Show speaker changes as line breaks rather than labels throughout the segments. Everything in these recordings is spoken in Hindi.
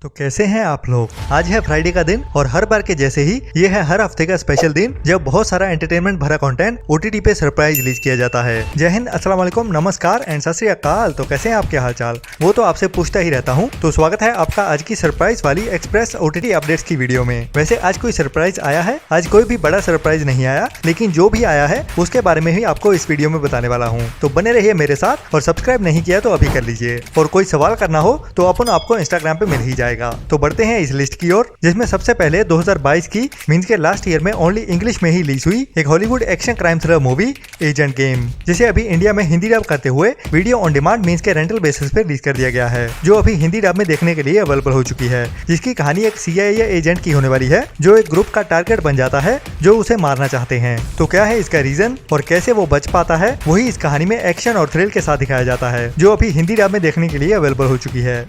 तो कैसे हैं आप लोग। आज है फ्राइडे का दिन और हर बार के जैसे ही ये है हर हफ्ते का स्पेशल दिन जब बहुत सारा एंटरटेनमेंट भरा कंटेंट ओटीटी पे सरप्राइज रिलीज किया जाता है। जय हिंद, अस्सलाम वालेकुम, नमस्कार एंड सत श्री अकाल। तो कैसे हैं आपके हालचाल, वो तो आपसे पूछता ही रहता हूँ। तो स्वागत है आपका आज की सरप्राइज वाली एक्सप्रेस ओटीटी अपडेट्स की वीडियो में। वैसे आज कोई सरप्राइज आया है? आज कोई भी बड़ा सरप्राइज नहीं आया, लेकिन जो भी आया है उसके बारे में ही आपको इस वीडियो में बताने वाला हूँ। तो बने रहिए मेरे साथ और सब्सक्राइब नहीं किया तो अभी कर लीजिए। और कोई सवाल करना हो तो अपन आपको इंस्टाग्राम पे मिल ही जाएगा। तो बढ़ते हैं इस लिस्ट की ओर, जिसमें सबसे पहले 2022 की मींस के लास्ट ईयर में ओनली इंग्लिश में ही रिलीज हुई एक Hollywood action crime thriller movie agent game, जिसे अभी इंडिया में हिंदी डब करते हुए वीडियो ऑन डिमांड मींस के रेंटल बेसिस पे रिलीज कर दिया गया है, जो अभी हिंदी डब में देखने के लिए अवेलेबल हो चुकी है। जिसकी कहानी एक CIA एजेंट की होने वाली है, जो एक ग्रुप का टारगेट बन जाता है जो उसे मारना चाहते हैं। तो क्या है इसका रीजन और कैसे वो बच पाता है, वही इस कहानी में एक्शन और थ्रिल के साथ दिखाया जाता है, जो अभी हिंदी डब में देखने के लिए अवेलेबल हो चुकी है।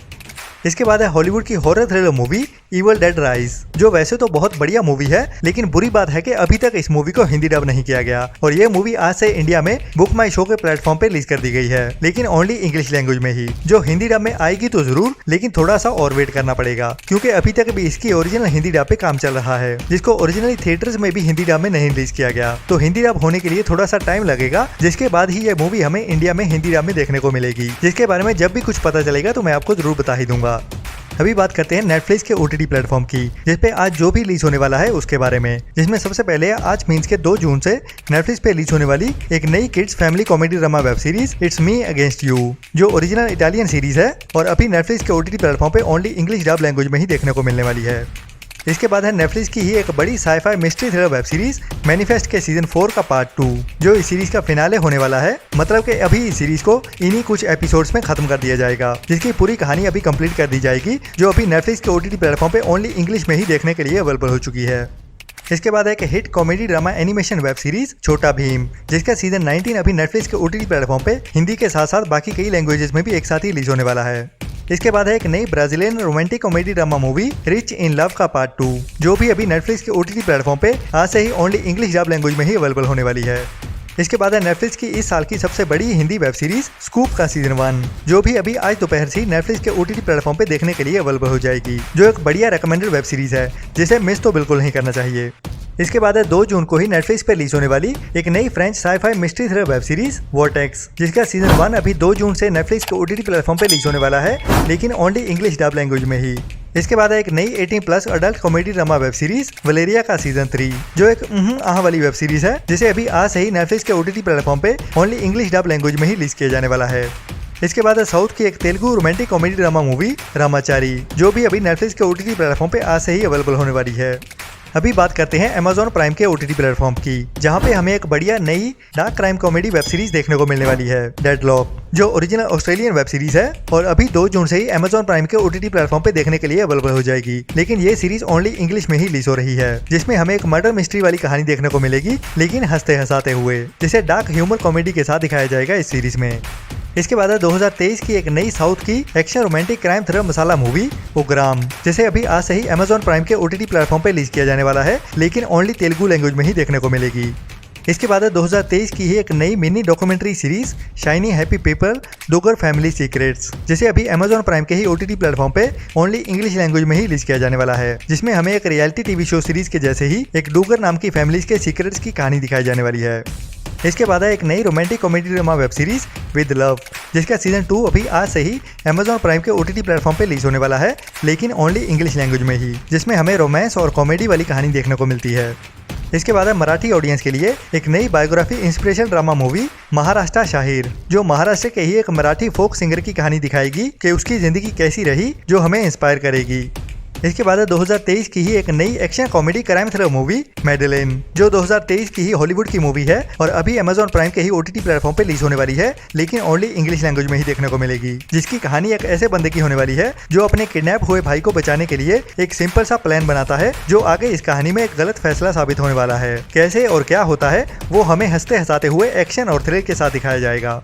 इसके बाद है हॉलीवुड की horror thriller movie evil dead rise, जो वैसे तो बहुत बढ़िया मूवी है, लेकिन बुरी बात है कि अभी तक इस मूवी को हिंदी डब नहीं किया गया। और ये मूवी आज से इंडिया में बुक माई शो के प्लेटफॉर्म पे रिलीज कर दी गई है, लेकिन ओनली इंग्लिश लैंग्वेज में ही। जो हिंदी डब में आएगी तो जरूर, लेकिन थोड़ा सा और वेट करना पड़ेगा, क्योंकि अभी तक भी इसकी ओरिजिनल हिंदी डब पे काम चल रहा है, जिसको ओरिजिनली थिएटर्स में भी हिंदी डब में नहीं रिलीज किया गया। तो हिंदी डब होने के लिए थोड़ा सा टाइम लगेगा, जिसके बाद ही ये मूवी हमें इंडिया में हिंदी डब में देखने को मिलेगी, जिसके बारे में जब भी कुछ पता चलेगा तो मैं आपको जरूर बता ही दूंगा। अभी बात करते हैं नेटफ्लिक्स के OTT प्लेटफॉर्म की, जिसपे आज जो भी रिलीज होने वाला है उसके बारे में। जिसमें सबसे पहले आज मींस के 2 जून से नेटफ्लिक्स पे रिलीज होने वाली एक नई kids family comedy drama web series it's me against you, जो ओरिजिनल इटालियन सीरीज है और अभी नेटफ्लिक्स के OTT प्लेटफॉर्म पे ओनली इंग्लिश डब लैंग्वेज में ही देखने को मिलने वाली है। इसके बाद है नेटफ्लिक्स की ही एक बड़ी sci fi mystery thriller web series Manifest के सीजन 4 का पार्ट 2, जो इस सीरीज का फिनाले होने वाला है। मतलब कि अभी इस सीरीज को इन्हीं कुछ एपिसोड्स में खत्म कर दिया जाएगा, जिसकी पूरी कहानी अभी कंप्लीट कर दी जाएगी, जो अभी नेटफ्लिक्स के OTT प्लेटफॉर्म पे ओनली इंग्लिश में ही देखने के लिए अवेलेबल हो चुकी है। इसके बाद एक hit comedy drama animation web series छोटा भीम, जिसका सीजन 19 अभी नेटफ्लिक्स के OTT प्लेटफॉर्म पे हिंदी के साथ साथ बाकी कई लैंग्वेजेस में भी एक साथ ही रिलीज होने वाला है। इसके बाद है एक नई Brazilian romantic comedy drama movie rich in love का पार्ट 2, जो भी अभी नेटफ्लिक्स के OTT प्लेटफॉर्म पे आज से ही ओनली इंग्लिश डब लैंग्वेज में ही अवेलेबल होने वाली है। इसके बाद है नेटफ्लिक्स की इस साल की सबसे बड़ी हिंदी वेब सीरीज स्कूप का सीजन 1, जो भी अभी आज दोपहर से नेटफ्लिक्स के OTT प्लेटफॉर्म पे देखने के लिए अवेलेबल हो जाएगी, जो एक बढ़िया रिकमेंडेड वेब सीरीज है, जिसे मिस तो बिल्कुल नहीं करना चाहिए। इसके बाद है 2 जून को ही नेटफ्लिक्स पे रिलीज होने वाली एक नई French sci fi mystery thriller web series Vortex, जिसका सीजन 1 अभी 2 जून से नेटफ्लिक्स के OTT प्लेटफॉर्म पे रिलीज होने वाला है, लेकिन ओनली इंग्लिश डब लैंग्वेज में ही। इसके बाद है एक नई 18+ adult comedy drama web series Valeria का सीजन 3, जो एक आह वाली वेब सीरीज है, जिसे अभी आज से ही नेटफ्लिक्स के OTT प्लेटफॉर्म पे ओनली इंग्लिश डब लैंग्वेज में ही रिलीज किया जाने वाला है। इसके बाद है साउथ की एक Telugu romantic comedy drama movie Ramachari, जो भी अभी नेटफ्लिक्स के OTT प्लेटफॉर्म पे आज से ही अवेलेबल होने वाली है। अभी बात करते हैं Amazon प्राइम के OTT प्लेटफॉर्म की, जहां पे हमें एक बढ़िया नई dark crime comedy web series देखने को मिलने वाली है डेडलॉक, जो ओरिजिनल ऑस्ट्रेलियन वेब सीरीज है और अभी 2 जून से ही Amazon प्राइम के OTT प्लेटफॉर्म पे देखने के लिए अवेलेबल हो जाएगी। लेकिन ये सीरीज ओनली इंग्लिश में ही रिलीज हो रही है, जिसमें हमें एक मर्डर मिस्ट्री वाली कहानी देखने को मिलेगी, लेकिन हंसते हंसाते हुए, जिसे डार्क ह्यूमर कॉमेडी के साथ दिखाया जाएगा इस सीरीज में। इसके बाद है 2023 की एक नई साउथ की एक्शन रोमांटिक क्राइम थ्रिलर मसाला मूवी उग्राम, जिसे अभी आज से ही Amazon प्राइम के OTT प्लेटफॉर्म पे रिलीज किया जाने वाला है, लेकिन ओनली तेलुगु लैंग्वेज में ही देखने को मिलेगी। इसके बाद है 2023 की ही एक नई mini documentary series Shiny Happy People Duggar Family Secrets, जिसे अभी Amazon प्राइम के ही OTT प्लेटफॉर्म पे ओनली इंग्लिश लैंग्वेज में ही रिलीज किया जाने वाला है, जिसमें हमें एक रियलिटी टीवी शो सीरीज के जैसे ही एक डूगर नाम की फैमिलीज के सीक्रेट्स की कहानी दिखाई जाने वाली है। इसके बाद है एक नई romantic comedy drama web series with love, जिसका सीजन 2 अभी आज से ही Amazon प्राइम के OTT प्लेटफॉर्म पे रिलीज होने वाला है, लेकिन ओनली इंग्लिश लैंग्वेज में ही, जिसमें हमें रोमांस और कॉमेडी वाली कहानी देखने को मिलती है। इसके बाद है मराठी ऑडियंस के लिए एक नई biography inspiration drama movie Maharashtra Shahir, जो महाराष्ट्र के ही एक मराठी फोक सिंगर की कहानी दिखाएगी कि उसकी जिंदगी कैसी रही, जो हमें इंस्पायर करेगी। इसके बाद है 2023 की ही एक नई action comedy crime thriller movie Medellin, जो 2023 की ही हॉलीवुड की मूवी है और अभी Amazon प्राइम के ही OTT प्लेटफॉर्म पे रिलीज होने वाली है, लेकिन ओनली इंग्लिश लैंग्वेज में ही देखने को मिलेगी। जिसकी कहानी एक ऐसे बंदे की होने वाली है जो अपने किडनैप हुए भाई को बचाने के लिए एक सिंपल सा प्लान बनाता है, जो आगे इस कहानी में एक गलत फैसला साबित होने वाला है। कैसे और क्या होता है वो हमें हंसते हंसाते हुए एक्शन और थ्रिल के साथ दिखाया जाएगा।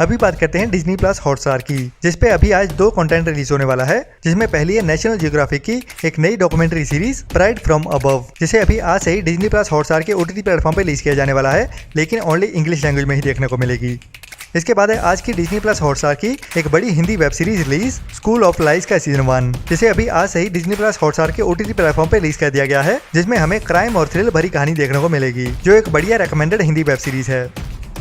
अभी बात करते हैं डिज्नी प्लस हॉटस्टार की, जिसपे अभी आज 2 कंटेंट रिलीज होने वाला है, जिसमें पहली है नेशनल जियोग्राफिक की एक नई documentary series pride from above, जिसे अभी आज से ही डिज्नी प्लस हॉटस्टार के OTT प्लेटफॉर्म पे रिलीज किया जाने वाला है, लेकिन ओनली इंग्लिश लैंग्वेज में ही देखने को मिलेगी। इसके बाद है आज की डिज्नी प्लस हॉटस्टार की एक बड़ी Hindi web series release, School of Lies का सीजन 1, जिसे अभी आज से ही डिज्नी प्लस हॉटस्टार के OTT प्लेटफॉर्म पे रिलीज कर दिया गया है, जिसमें हमें क्राइम और थ्रिल भरी कहानी देखने को मिलेगी, जो एक बढ़िया रेकमेंडेड हिंदी वेब सीरीज है।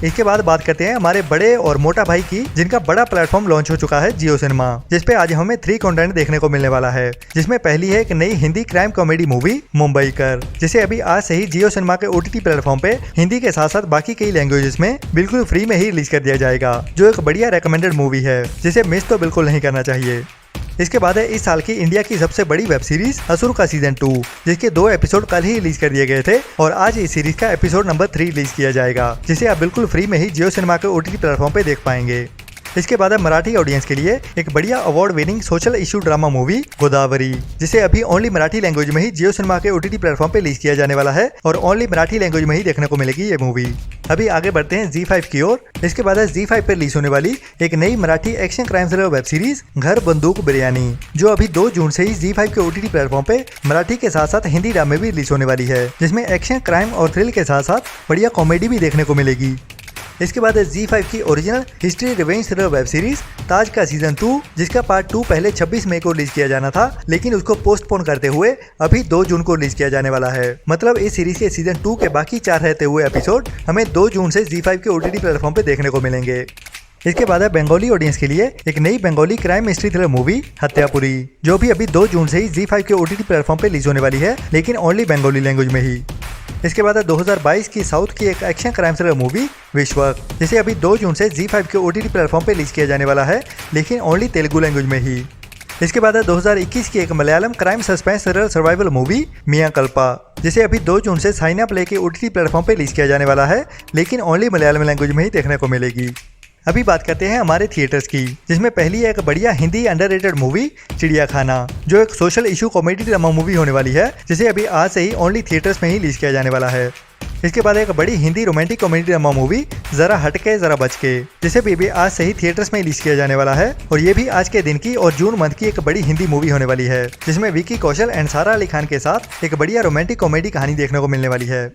इसके बाद बात करते हैं हमारे बड़े और मोटा भाई की, जिनका बड़ा प्लेटफॉर्म लॉन्च हो चुका है, जियो सिनेमा, जिसपे आज हमें 3 कंटेंट देखने को मिलने वाला है, जिसमें पहली है एक नई Hindi crime comedy movie Mumbaikar, जिसे अभी आज से ही जियो सिनेमा के OTT प्लेटफॉर्म पे हिंदी के साथ साथ बाकी कई लैंग्वेजेस में बिल्कुल फ्री में ही रिलीज कर दिया जाएगा, जो एक बढ़िया रेकमेंडेड मूवी है, जिसे मिस तो बिल्कुल नहीं करना चाहिए। इसके बाद है इस साल की इंडिया की सबसे बड़ी वेब सीरीज असुर का सीजन 2, जिसके 2 एपिसोड कल ही रिलीज कर दिए गए थे और आज इस सीरीज का एपिसोड नंबर 3 रिलीज किया जाएगा, जिसे आप बिल्कुल फ्री में ही जियो सिनेमा के OTT प्लेटफॉर्म पे देख पाएंगे। इसके बाद है मराठी ऑडियंस के लिए एक बढ़िया award winning social issue drama movie Godavari, जिसे अभी ओनली मराठी लैंग्वेज में ही जियो सिनेमा के OTT प्लेटफॉर्म पे रिलीज किया जाने वाला है और ओनली मराठी लैंग्वेज में ही देखने को मिलेगी ये मूवी। अभी आगे बढ़ते हैं ZEE5 की ओर। इसके बाद है ZEE5 पे रिलीज होने वाली एक नई Marathi action crime thriller web series घर बंदूक बिरयानी, जो अभी 2 जून से ही ZEE5 के OTT प्लेटफॉर्म पे मराठी के साथ साथ हिंदी ड्रामे भी रिलीज होने वाली है, जिसमें एक्शन क्राइम और थ्रिल के साथ साथ बढ़िया कॉमेडी भी देखने को मिलेगी। इसके बाद है ZEE5 की original history revenge thriller web series Taj का सीजन 2, जिसका पार्ट 2 पहले 26 मई को रिलीज किया जाना था, लेकिन उसको पोस्टपोन करते हुए अभी 2 जून को रिलीज किया जाने वाला है। मतलब इस सीरीज के सीजन 2 के बाकी 4 रहते हुए एपिसोड हमें 2 जून से ZEE5 के OTT प्लेटफॉर्म पे देखने को मिलेंगे। इसके बाद है बंगाली ऑडियंस के लिए एक नई Bengali crime mystery thriller movie Hatyapuri, जो भी अभी 2 जून से ही ZEE5 के OTT प्लेटफॉर्म पे रिलीज होने वाली है, लेकिन ओनली बंगाली लैंग्वेज में ही। इसके बाद है 2022 की साउथ की एक एक्शन क्राइम थ्रिलर मूवी विश्वक, जिसे अभी 2 जून से ZEE5 के OTT प्लेटफॉर्म पे रिलीज किया जाने वाला है, लेकिन ओनली तेलुगु लैंग्वेज में ही। इसके बाद है 2021 की एक Malayalam crime suspense thriller survival movie मियां कल्पा, जिसे अभी 2 जून से साइना प्ले के OTT प्लेटफॉर्म पे रिलीज किया जाने वाला है, लेकिन ओनली मलयालम लैंग्वेज में ही देखने को मिलेगी। अभी बात करते हैं हमारे थिएटर्स की, जिसमें पहली है एक बढ़िया हिंदी अंडररेटेड मूवी चिड़ियाखाना, जो एक social issue comedy drama movie होने वाली है, जिसे अभी आज से ही ओनली थिएटर्स में ही रिलीज किया जाने वाला है। इसके बाद एक बड़ी Hindi romantic comedy drama movie जरा हटके जरा बचके, जिसे भी आज से ही थिएटर्स में रिलीज किया जाने वाला है, और ये भी आज के दिन की और जून मंथ की एक बड़ी हिंदी मूवी होने वाली है, जिसमें विकी कौशल एंड सारा अली खान के साथ एक बढ़िया रोमांटिक कॉमेडी कहानी देखने को मिलने वाली है।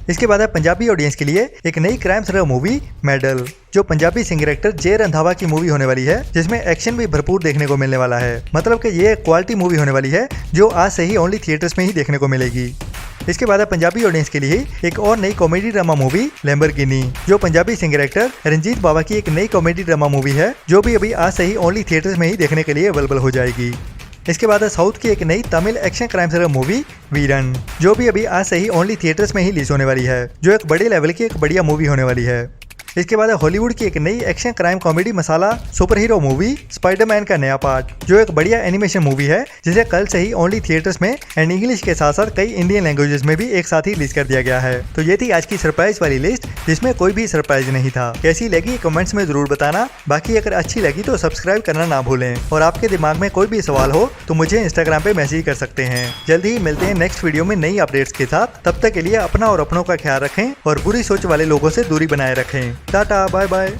इसके बाद है पंजाबी ऑडियंस के लिए एक नई क्राइम थ्रिलर मूवी मेडल, जो पंजाबी सिंगर एक्टर जय रंधावा की मूवी होने वाली है, जिसमें एक्शन भी भरपूर देखने को मिलने वाला है। मतलब कि ये एक क्वालिटी मूवी होने वाली है, जो आज से ही ओनली थिएटर्स में ही देखने को मिलेगी। इसके बाद है पंजाबी ऑडियंस के लिए एक और नई कॉमेडी ड्रामा मूवी लैम्बोर्गिनी, जो पंजाबी सिंगर एक्टर रंजीत बावा की एक नई कॉमेडी ड्रामा मूवी है, जो भी अभी आज से ही ओनली थिएटर्स में ही देखने के लिए अवेलेबल हो जाएगी। इसके बाद है साउथ की एक नई Tamil action crime thriller movie Veeran, जो भी अभी आज से ही ओनली थिएटर्स में ही रिलीज होने वाली है, जो एक बड़े लेवल की एक बढ़िया मूवी होने वाली है। इसके बाद है हॉलीवुड की एक नई एक्शन क्राइम कॉमेडी मसाला सुपर हीरो मूवी स्पाइडरमैन का नया पार्ट, जो एक बढ़िया एनिमेशन मूवी है, जिसे कल से ही ओनली थिएटर्स में एंड इंग्लिश के साथ साथ कई इंडियन लैंग्वेजेस में भी एक साथ ही रिलीज कर दिया गया है। तो ये थी आज की सरप्राइज वाली लिस्ट, जिसमें कोई भी सरप्राइज नहीं था। कैसी लगी कमेंट्स में जरूर बताना। बाकी अगर अच्छी लगी तो सब्सक्राइब करना ना भूलें, और आपके दिमाग में कोई भी सवाल हो तो मुझे इंस्टाग्राम पे मैसेज कर सकते हैं। जल्दी ही मिलते हैं नेक्स्ट वीडियो में नई अपडेट्स के साथ। तब तक के लिए अपना और अपनों का ख्याल रखें और बुरी सोच वाले लोगों से दूरी बनाए रखें। Tata bye bye.